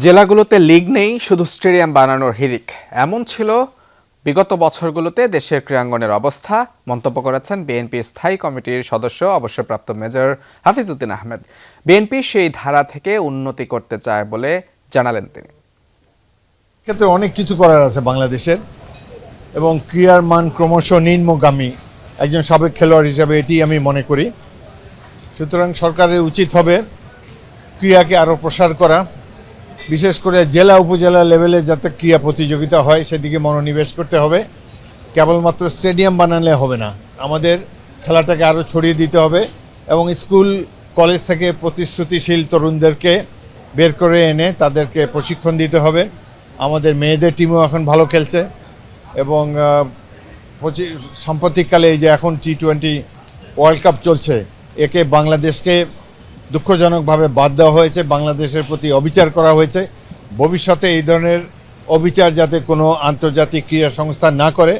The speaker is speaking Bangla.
জেলাগুলোতে লিগ নেই, শুধু স্টেডিয়াম বানানোর হিড়িক। এমন ছিল বিগত বছরগুলোতে দেশের ক্রীড়াঙ্গনের অবস্থা, মন্তব্য করেছেন বিএনপি স্থায়ী কমিটির সদস্য অবসরপ্রাপ্ত মেজর হাফিজউদ্দিন আহমেদ। বিএনপি সেই ধারা থেকে উন্নতি করতে চায় বলে জানালেন তিনি। ক্ষেত্রে অনেক কিছু করার আছে বাংলাদেশের, এবং ক্রীড়ার মান ক্রমশ নিম্নগামী একজন সাবেক খেলোয়াড় হিসাবে এটি আমি মনে করি। সুতরাং সরকারের উচিত হবে ক্রীড়াকে আরও প্রসার করা, বিশেষ করে জেলা উপজেলা লেভেলে যাতে ক্রীড়া প্রতিযোগিতা হয় সেদিকে মনোনিবেশ করতে হবে। কেবলমাত্র স্টেডিয়াম বানালে হবে না, আমাদের খেলাটাকে আরও ছড়িয়ে দিতে হবে এবং স্কুল কলেজ থেকে প্রতিশ্রুতিশীল তরুণদেরকে বের করে এনে তাদেরকে প্রশিক্ষণ দিতে হবে। আমাদের মেয়েদের টিমও এখন ভালো খেলছে এবং সাম্প্রতিককালে এই যে এখন T20 ওয়ার্ল্ড কাপ চলছে, একে বাংলাদেশকে দুঃখজনকভাবে বাদ দেওয়া হয়েছে, বাংলাদেশের প্রতি অবিচার করা হয়েছে। ভবিষ্যতে এই ধরনের অবিচার যাতে কোনো আন্তর্জাতিক ক্রীড়া সংস্থা না করে